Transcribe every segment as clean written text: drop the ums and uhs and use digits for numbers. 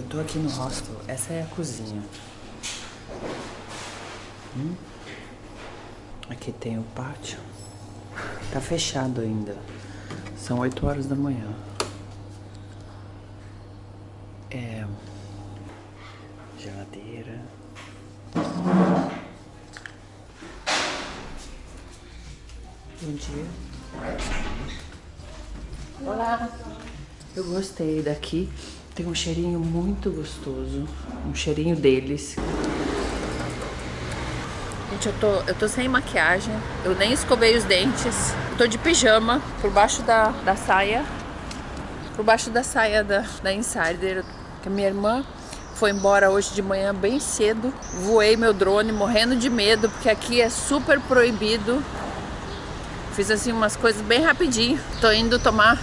tô aqui no hostel. Essa é a cozinha. Aqui tem o pátio. Tá fechado ainda. São 8 horas da manhã. Geladeira. Bom dia. Olá. Eu gostei daqui. Tem um cheirinho muito gostoso. Um cheirinho deles. Gente, eu tô sem maquiagem. Eu nem escovei os dentes. Eu tô de pijama por baixo da saia. Por baixo da saia da Insider. Que a minha irmã foi embora hoje de manhã bem cedo. Voei meu drone morrendo de medo, porque aqui é super proibido. Fiz assim umas coisas bem rapidinho. Tô indo tomar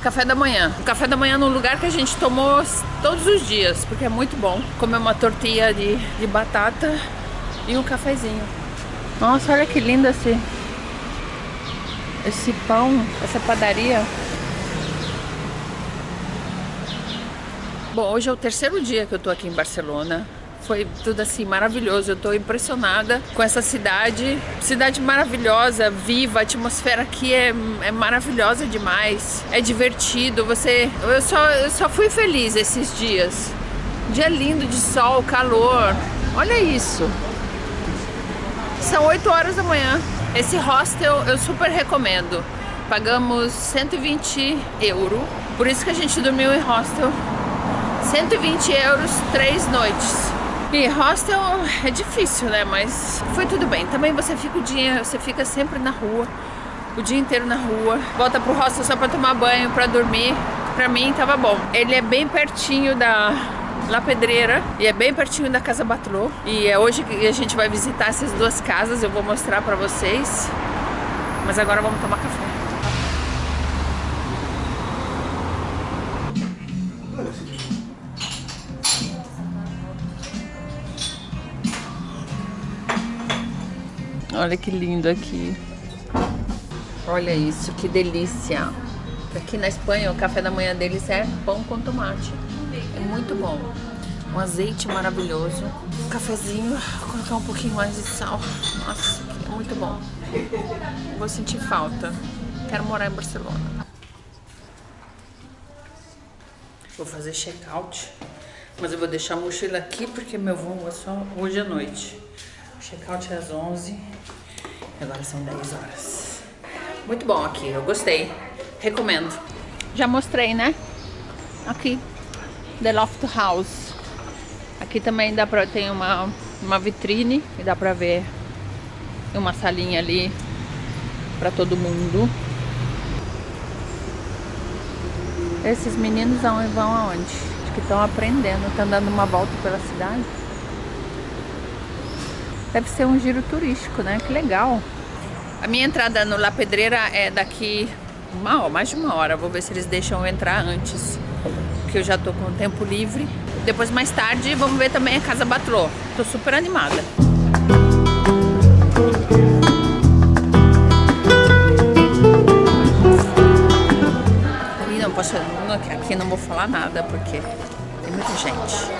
café da manhã. Um café da manhã num lugar que a gente tomou todos os dias, porque é muito bom. Comer uma tortilha de batata e um cafezinho. Nossa, olha que lindo esse pão, essa padaria. Bom, hoje é o terceiro dia que eu tô aqui em Barcelona. Foi tudo assim maravilhoso. Eu tô impressionada com essa cidade. Cidade maravilhosa, viva. A atmosfera aqui é maravilhosa demais. É divertido. Eu só fui feliz esses dias. Dia lindo de sol, calor. Olha isso. São 8 horas da manhã. Esse hostel eu super recomendo. Pagamos 120 euros. Por isso que a gente dormiu em hostel. 120 euros, 3 noites. E hostel é difícil, né? Mas foi tudo bem. Também você fica sempre na rua, o dia inteiro na rua. Volta pro hostel só pra tomar banho, pra dormir. Pra mim tava bom. Ele é bem pertinho da La Pedreira e é bem pertinho da Casa Batlló. E é hoje que a gente vai visitar essas duas casas. Eu vou mostrar pra vocês. Mas agora vamos tomar café. Olha que lindo aqui. Olha isso, que delícia. Aqui na Espanha, o café da manhã deles é pão com tomate. É muito bom. Um azeite maravilhoso. Um cafezinho, vou colocar um pouquinho mais de sal. Nossa, é muito bom. Vou sentir falta. Quero morar em Barcelona. Vou fazer check-out. Mas eu vou deixar a mochila aqui porque meu voo é só hoje à noite. Check-out é às 11 e agora são 10 horas. Muito bom aqui, eu gostei. Recomendo. Já mostrei, né? Aqui, The Loft House. Aqui também tem uma vitrine e dá pra ver uma salinha ali pra todo mundo. Esses meninos vão aonde? Acho que estão aprendendo, estão dando uma volta pela cidade. Deve ser um giro turístico, né? Que legal. A minha entrada no La Pedreira é daqui mais de uma hora. Vou ver se eles deixam eu entrar antes, porque eu já tô com o tempo livre. Depois, mais tarde, vamos ver também a Casa Batlló. Tô super animada. Aqui não vou falar nada, porque tem muita gente.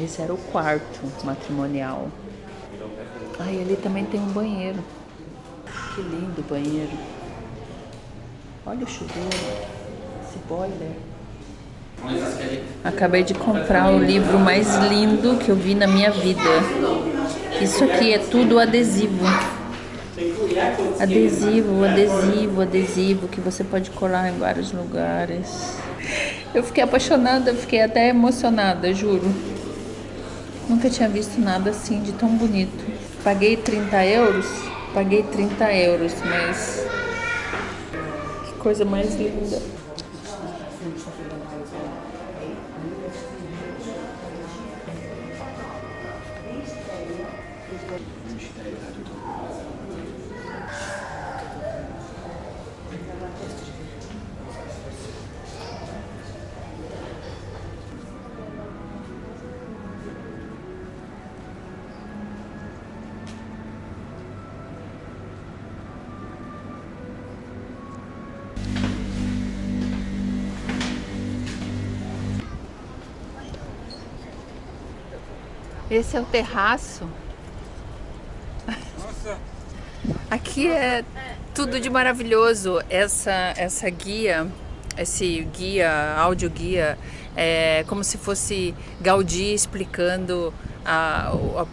Esse era o quarto matrimonial. Ai, ali também tem um banheiro. Que lindo o banheiro. Olha o chuveiro. Esse boiler. Acabei de comprar o livro mais lindo que eu vi na minha vida. Isso aqui é tudo adesivo. Adesivo, adesivo, adesivo, que você pode colar em vários lugares. Eu fiquei apaixonada, eu fiquei até emocionada, juro. Nunca tinha visto nada assim de tão bonito. Paguei 30 euros, mas que coisa mais linda. Esse é o terraço. Nossa. Aqui é tudo de maravilhoso. Essa guia, esse guia, audioguia, é como se fosse Gaudí explicando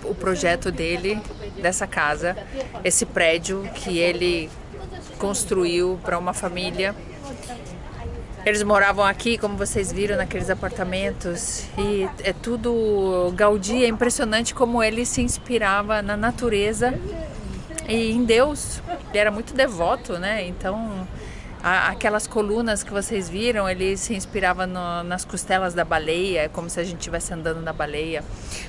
o projeto dele, dessa casa, esse prédio que ele construiu para uma família. Eles moravam aqui, como vocês viram, naqueles apartamentos, e é tudo Gaudí. É impressionante como ele se inspirava na natureza e em Deus. Ele era muito devoto, né? Então, aquelas colunas que vocês viram, ele se inspirava nas costelas da baleia, como se a gente estivesse andando na baleia.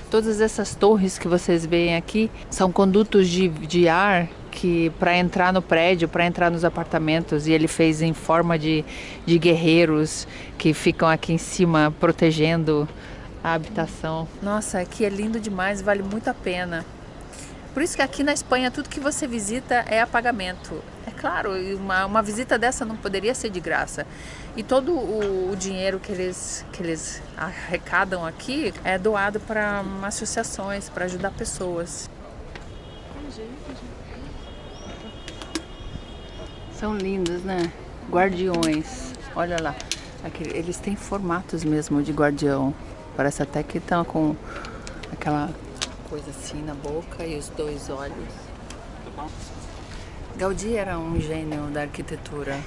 Todas essas torres que vocês veem aqui são condutos de ar que para entrar no prédio, para entrar nos apartamentos, e ele fez em forma de guerreiros que ficam aqui em cima protegendo a habitação. Nossa, aqui é lindo demais, vale muito a pena. Por isso que aqui na Espanha tudo que você visita é a pagamento. É claro, uma visita dessa não poderia ser de graça. E todo o dinheiro que eles arrecadam aqui é doado para associações, para ajudar pessoas. São lindos, né? Guardiões. Olha lá. Aqui, eles têm formatos mesmo de guardião. Parece até que estão com aquela coisa assim na boca e os dois olhos. Gaudí era um gênio da arquitetura.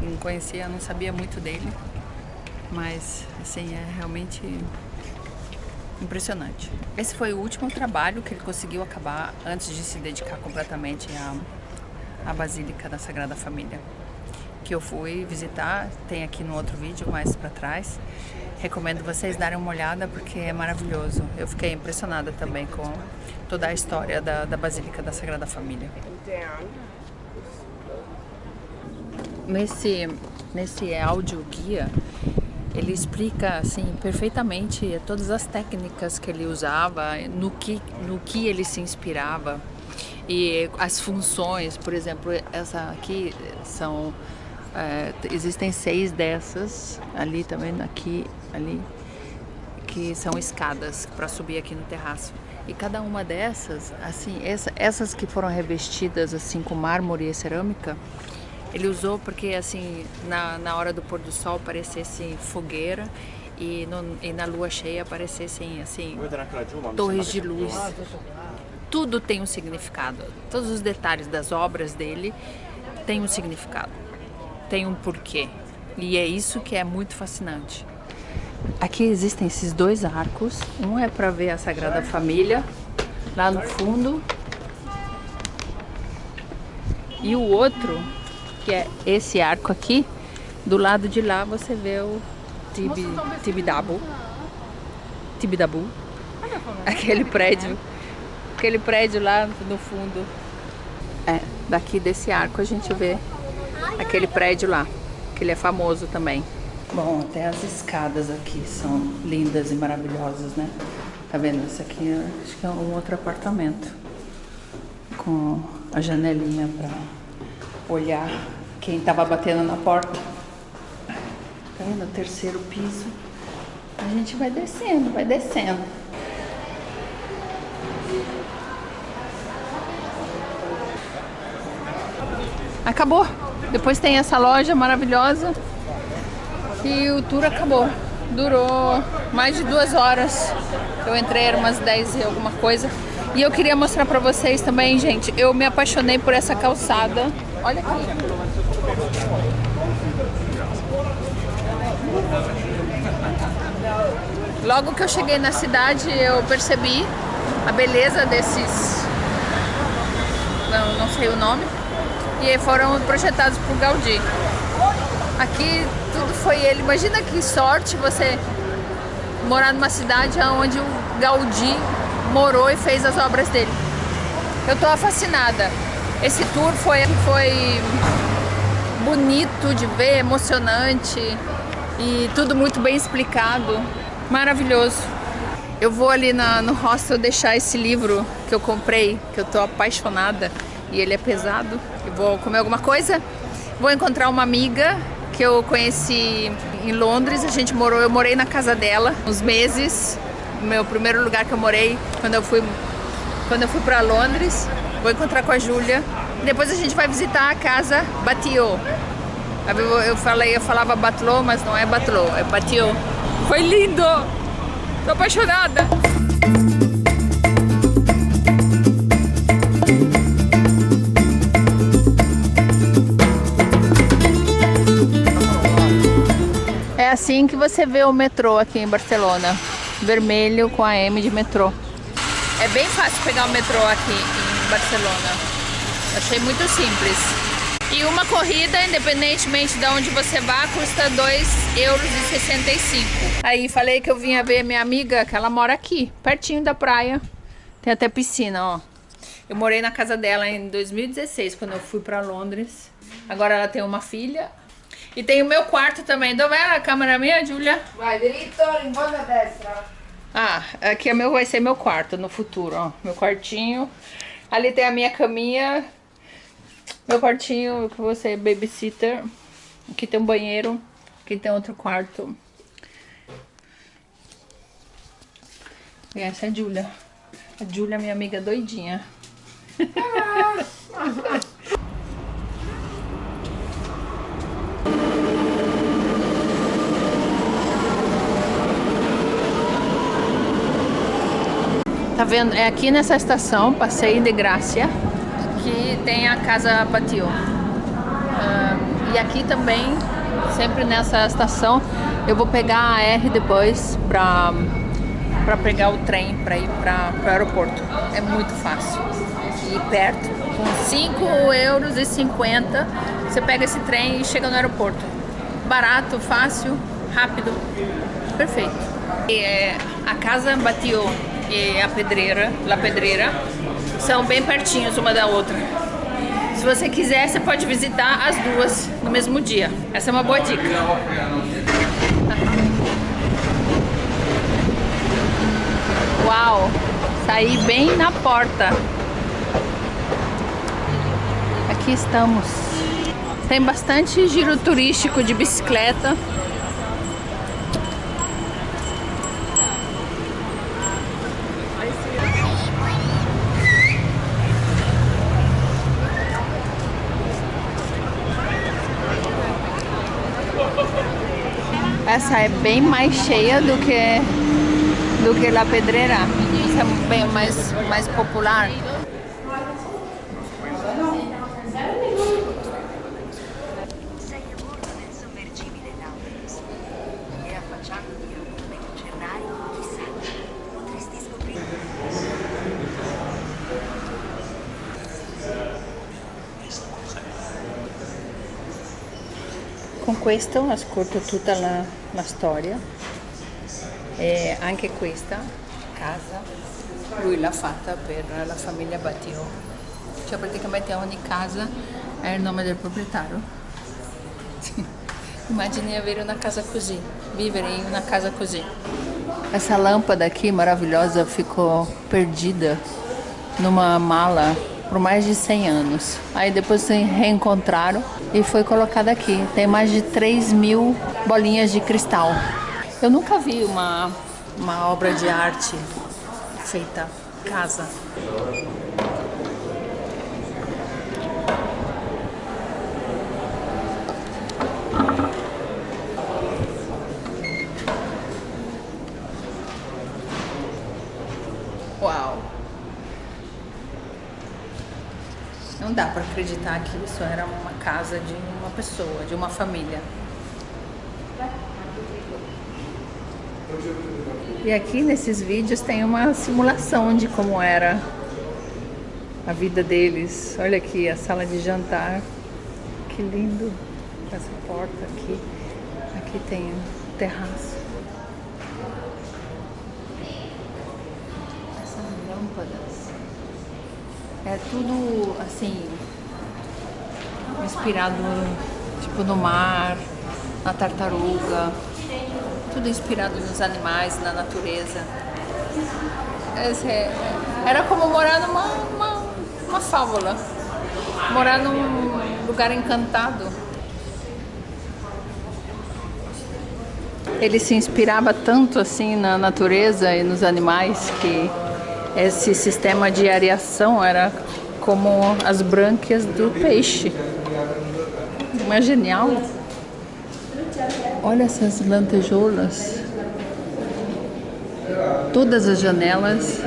Não conhecia, não sabia muito dele. Mas, assim, é realmente impressionante. Esse foi o último trabalho que ele conseguiu acabar antes de se dedicar completamente a Basílica da Sagrada Família, que eu fui visitar, tem aqui no outro vídeo mais para trás. Recomendo vocês darem uma olhada porque é maravilhoso. Eu fiquei impressionada também com toda a história da Basílica da Sagrada Família. Nesse áudio guia, ele explica assim perfeitamente todas as técnicas que ele usava, no que ele se inspirava. E as funções, por exemplo, essa aqui são... existem 6 dessas, ali também, aqui, ali, que são escadas para subir aqui no terraço. E cada uma dessas, assim, essas que foram revestidas assim com mármore e cerâmica, ele usou porque assim, na hora do pôr do sol parecesse fogueira e na lua cheia aparecessem assim, torres de luz. Tudo tem um significado. Todos os detalhes das obras dele têm um significado. Tem um porquê. E é isso que é muito fascinante. Aqui existem esses 2 arcos. Um é para ver a Sagrada Família, lá no fundo. E o outro, que é esse arco aqui, do lado de lá você vê o Tibidabo. Aquele prédio. Aquele prédio lá no fundo. Daqui desse arco a gente vê aquele prédio lá, que ele é famoso também. Bom, até as escadas aqui são lindas e maravilhosas, né? Tá vendo? Esse aqui acho que é um outro apartamento. Com a janelinha pra olhar quem tava batendo na porta. Tá vendo? O 3º piso. A gente vai descendo, vai descendo. Acabou. Depois tem essa loja maravilhosa e o tour acabou. Durou mais de 2 horas. Eu entrei, era umas 10 e alguma coisa. E eu queria mostrar pra vocês também, gente. Eu me apaixonei por essa calçada. Olha aqui. Logo que eu cheguei na cidade, eu percebi a beleza desses... não sei o nome. E foram projetados por Gaudí. Aqui tudo foi ele. Imagina que sorte você morar numa cidade onde o Gaudí morou e fez as obras dele. Eu tô fascinada. Esse tour foi bonito de ver, emocionante e tudo muito bem explicado. Maravilhoso. Eu vou ali no hostel deixar esse livro que eu comprei, que eu tô apaixonada e ele é pesado. Eu vou comer alguma coisa, vou encontrar uma amiga que eu conheci em Londres. Eu morei na casa dela uns meses. Meu primeiro lugar que eu morei quando eu fui para Londres. Vou encontrar com a Júlia. Depois a gente vai visitar a casa Batlló. Eu falava Batlló, mas não é Batlló, é Batlló. Foi lindo! Tô apaixonada! É assim que você vê o metrô aqui em Barcelona. Vermelho com a M de metrô. É bem fácil pegar o metrô aqui em Barcelona. Achei muito simples. E uma corrida, independentemente de onde você vá, custa 2,65 €. Aí falei que eu vinha ver minha amiga, que ela mora aqui, pertinho da praia. Tem até piscina, ó. Eu morei na casa dela em 2016, quando eu fui pra Londres. Agora ela tem uma filha. E tem o meu quarto também. Dove é a câmera minha, Giulia? Vai diritto, in fondo a destra. Ah, aqui vai ser meu quarto no futuro, ó. Meu quartinho. Ali tem a minha caminha. Meu quartinho, que você é babysitter. Aqui tem um banheiro. Aqui tem outro quarto. E essa é a Giulia. A Giulia é minha amiga doidinha. Tá vendo? É aqui nessa estação, Passeio de Gràcia, que tem a casa Batlló. E aqui também, sempre nessa estação, eu vou pegar a R depois pra pegar o trem pra ir pro aeroporto. É muito fácil. E perto, com 5,50 € você pega esse trem e chega no aeroporto. Barato, fácil, rápido, perfeito. E a casa Batlló e a Pedreira, La Pedreira, são bem pertinhos uma da outra. Se você quiser, você pode visitar as duas no mesmo dia. Essa é uma boa dica. Uau! Saí bem na porta. Aqui estamos. Tem bastante giro turístico de bicicleta. Essa é bem mais cheia do que La Pedreira. Essa é bem mais popular. Con questo ascolto tutta la storia e anche questa casa lui l'ha fatta per la famiglia Batlló. Cioè praticamente ogni casa è il nome del proprietario. Immagini avere una casa così, vivere in una casa così. Essa lâmpada aqui maravilhosa ficou perdida numa mala por mais de 100 anos. Aí depois se reencontraram e foi colocada aqui. Tem mais de 3.000 bolinhas de cristal. Eu nunca vi uma obra de arte feita casa. Uau! Não dá para acreditar que isso era uma casa de uma pessoa, de uma família. E aqui nesses vídeos tem uma simulação de como era a vida deles. Olha aqui a sala de jantar. Que lindo. essa porta aqui. Aqui tem um terraço. Essas lâmpadas. É tudo assim, inspirado tipo no mar, na tartaruga. Tudo inspirado nos animais, na natureza. Era como morar numa fábula. Morar num lugar encantado. Ele se inspirava tanto assim na natureza e nos animais que esse sistema de areação era como as brânquias do peixe. Não é genial? Olha essas lantejoulas. Todas as janelas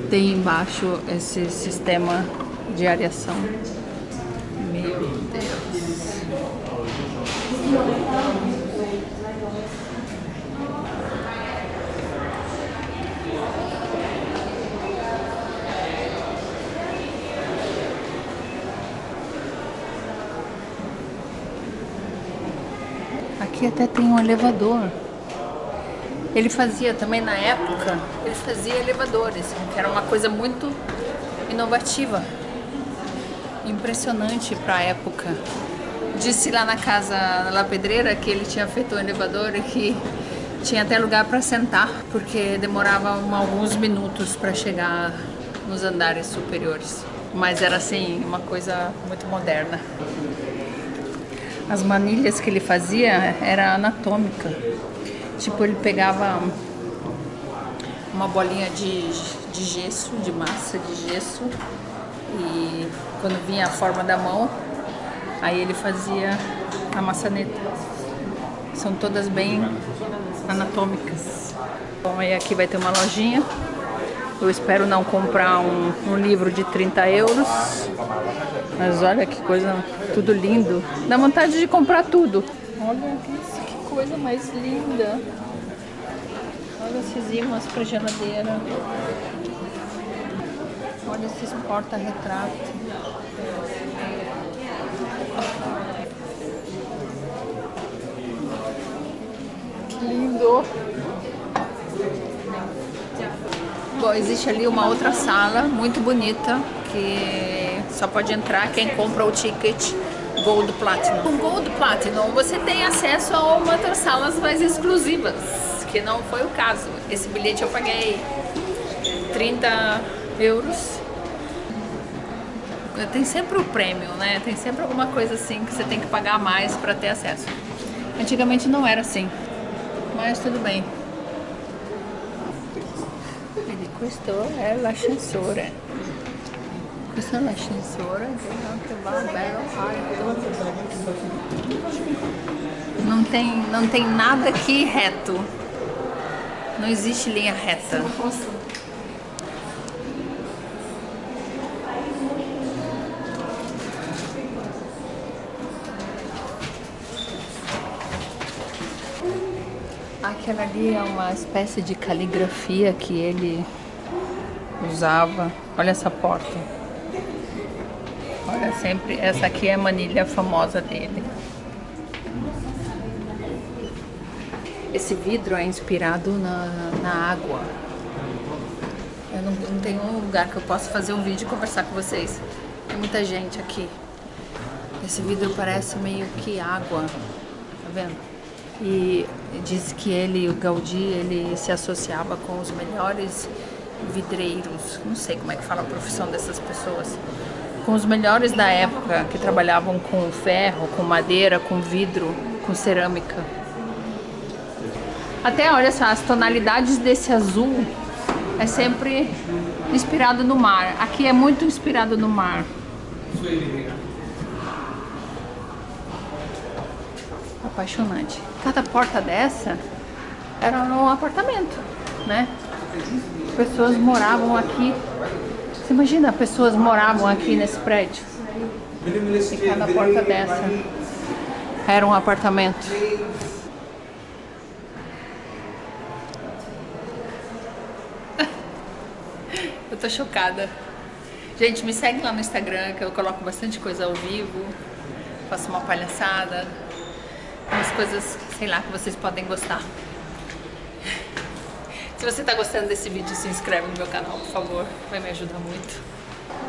têm embaixo esse sistema de areação. Meu Deus. Aqui até tem um elevador. Ele fazia também na época, ele fazia elevadores, que era uma coisa muito inovativa, impressionante para a época. Disse lá na casa La Pedreira que ele tinha feito um elevador e que tinha até lugar para sentar, porque demorava alguns minutos para chegar nos andares superiores. Mas era assim, uma coisa muito moderna. As manilhas que ele fazia era anatômica. Tipo, ele pegava uma bolinha de gesso, de massa de gesso, e quando vinha a forma da mão, aí ele fazia a maçaneta. São todas bem anatômicas. Bom, aí aqui vai ter uma lojinha. Eu espero não comprar um livro de 30 euros. Mas olha que coisa, tudo lindo. Dá vontade de comprar tudo. Olha que coisa mais linda. Olha esses ímãs para geladeira. Olha esses porta-retrato. Que lindo. Bom, existe ali uma outra sala muito bonita que só pode entrar quem compra o ticket Gold Platinum. Com Gold Platinum você tem acesso a outras salas mais exclusivas, que não foi o caso. Esse bilhete eu paguei 30 euros. Tem sempre o prêmio, né? Tem sempre alguma coisa assim que você tem que pagar mais para ter acesso. Antigamente não era assim, mas tudo bem. Questo è l'ascensore. Questo è l'ascensore che va bello alto. Não tem nada aqui reto. Não existe linha reta. Aquela ali é uma espécie de caligrafia que ele usava. Olha essa porta. Olha, sempre essa aqui é a manilha famosa dele. Esse vidro é inspirado na água. Eu não tenho um lugar que eu possa fazer um vídeo e conversar com vocês. Tem muita gente aqui. Esse vidro parece meio que água. Tá vendo? E diz que ele, o Gaudí, ele se associava com os melhores vidreiros, não sei como é que fala a profissão dessas pessoas, com os melhores da época, que trabalhavam com ferro, com madeira, com vidro, com cerâmica. Até, olha só, as tonalidades desse azul é sempre inspirado no mar. Aqui é muito inspirado no mar. Apaixonante. Cada porta dessa era um apartamento, né? Pessoas moravam aqui. Você imagina, pessoas moravam aqui nesse prédio. E cada porta dessa era um apartamento. Eu tô chocada. Gente, me segue lá no Instagram que eu coloco bastante coisa ao vivo. Faço uma palhaçada. coisas, sei lá, que vocês podem gostar. Se você tá gostando desse vídeo, se inscreve no meu canal, por favor. Vai me ajudar muito.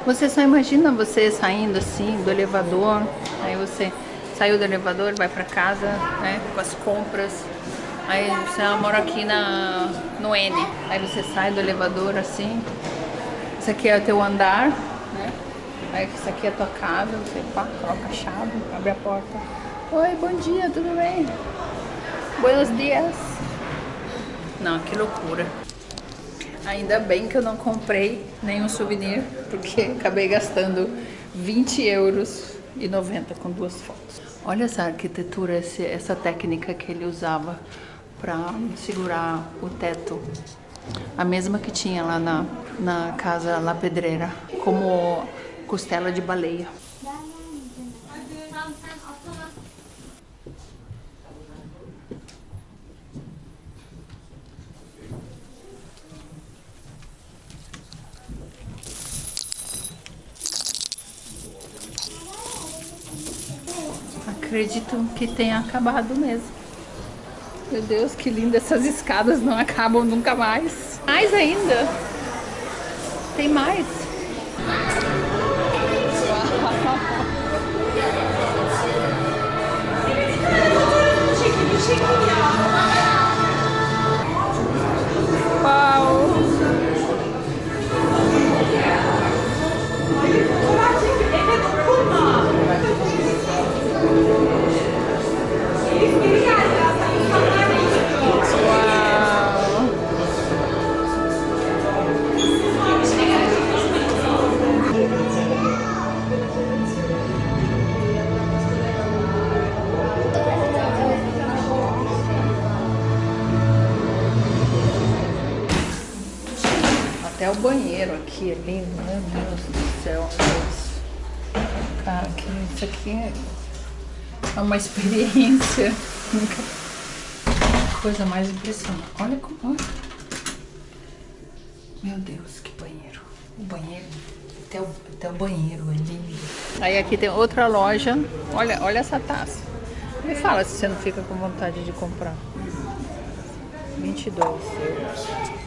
Você só imagina você saindo assim do elevador, aí você saiu do elevador, vai pra casa, né, com as compras. Aí você mora aqui no N. Aí você sai do elevador assim. Isso aqui é o teu andar, né? Aí isso aqui é a tua casa, você pá, coloca a chave, abre a porta. Oi, bom dia, tudo bem? Buenos dias. Não, que loucura. Ainda bem que eu não comprei nenhum souvenir, porque acabei gastando 20,90 € com 2 fotos. Olha essa arquitetura, essa técnica que ele usava para segurar o teto. A mesma que tinha lá na casa La Pedreira, como costela de baleia. Acredito que tenha acabado mesmo. Meu Deus, que linda, essas escadas não acabam nunca mais. Mais ainda. Tem mais. Uau. Até o banheiro aqui é lindo, meu Deus do céu. Cara, isso aqui é uma experiência. Coisa mais impressionante. Olha como. Meu Deus, que banheiro. O banheiro. Até o banheiro é lindo. Aí aqui tem outra loja. Olha essa taça. Me fala se você não fica com vontade de comprar. 22 €.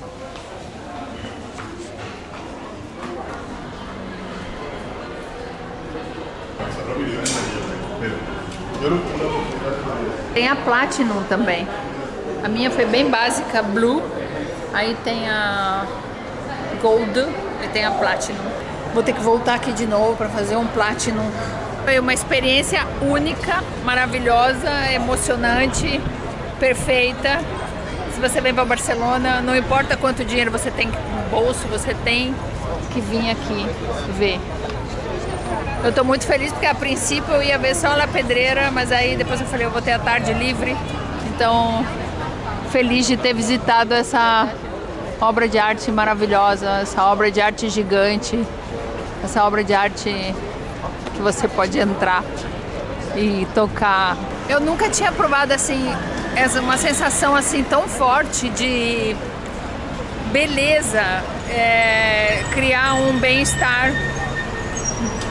Tem a Platinum também. A minha foi bem básica, Blue. Aí tem a Gold e tem a Platinum. Vou ter que voltar aqui de novo para fazer um Platinum. Foi uma experiência única, maravilhosa, emocionante, perfeita. Se você vem para Barcelona, não importa quanto dinheiro você tem no bolso, você tem que vir aqui ver. Eu tô muito feliz porque a princípio eu ia ver só a La Pedreira, mas aí depois eu falei, eu vou ter a tarde livre. Então, feliz de ter visitado essa obra de arte maravilhosa, essa obra de arte gigante, essa obra de arte que você pode entrar e tocar. Eu nunca tinha provado assim, uma sensação assim tão forte de beleza, criar um bem-estar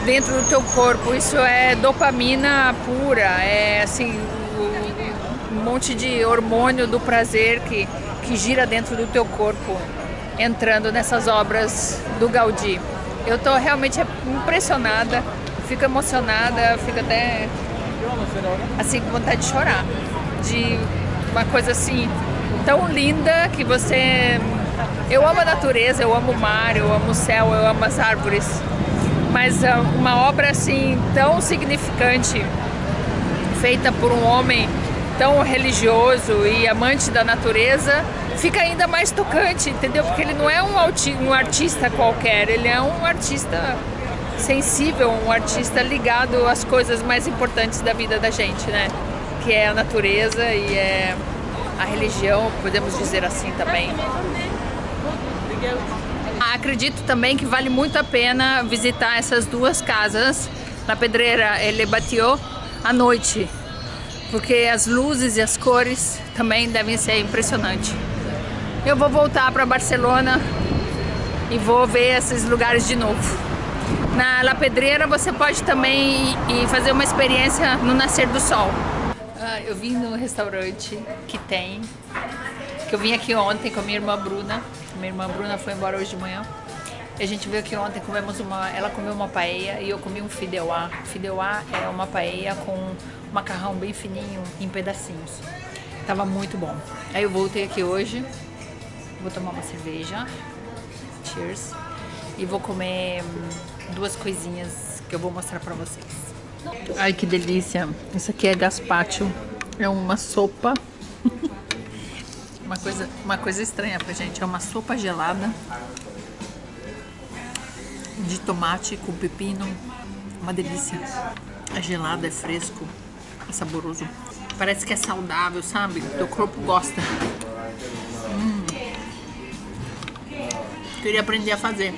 dentro do teu corpo. Isso é dopamina pura, é assim, um monte de hormônio do prazer que gira dentro do teu corpo, entrando nessas obras do Gaudí. Eu tô realmente impressionada, fico emocionada, fico até assim com vontade de chorar, de uma coisa assim tão linda que você... Eu amo a natureza, eu amo o mar, eu amo o céu, eu amo as árvores, mas uma obra assim tão significante, feita por um homem tão religioso e amante da natureza, fica ainda mais tocante, entendeu? Porque ele não é um artista qualquer, ele é um artista sensível, um artista ligado às coisas mais importantes da vida da gente, né? Que é a natureza e é a religião, podemos dizer assim também. Acredito também que vale muito a pena visitar essas duas casas, La Pedreira e Le Batlló, à noite, porque as luzes e as cores também devem ser impressionantes. Eu vou voltar para Barcelona e vou ver esses lugares de novo. Na La Pedreira você pode também ir fazer uma experiência no nascer do sol. Eu vim no restaurante que eu vim aqui ontem com a minha irmã Bruna. Minha irmã Bruna foi embora hoje de manhã. E a gente veio aqui ontem, ela comeu uma paella e eu comi um fideuá. Fideuá é uma paella com um macarrão bem fininho, em pedacinhos. Tava muito bom. Aí eu voltei aqui hoje, vou tomar uma cerveja. Cheers. E vou comer 2 coisinhas que eu vou mostrar pra vocês. Ai, que delícia. Isso aqui é gazpacho. É uma sopa. Uma coisa estranha pra gente. É uma sopa gelada de tomate com pepino. Uma delícia. É gelado, é fresco, é saboroso. Parece que é saudável, sabe? Teu corpo gosta. Queria aprender a fazer.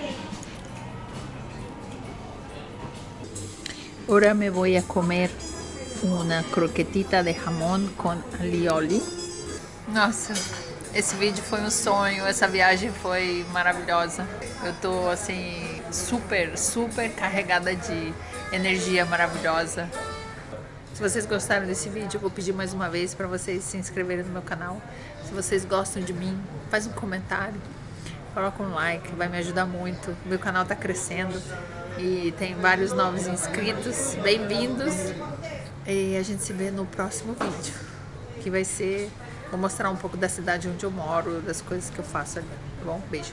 Ahora me voy a comer una croquetita de jamón con alioli. Nossa, esse vídeo foi um sonho, essa viagem foi maravilhosa. Eu tô assim super carregada de energia maravilhosa. Se vocês gostaram desse vídeo, eu vou pedir mais uma vez para vocês se inscreverem no meu canal. Se vocês gostam de mim, faz um comentário, coloca um like, vai me ajudar muito. Meu canal tá crescendo e tem vários novos inscritos. Bem-vindos! E a gente se vê no próximo vídeo, que vai ser... Vou mostrar um pouco da cidade onde eu moro, das coisas que eu faço ali, tá bom? Beijo!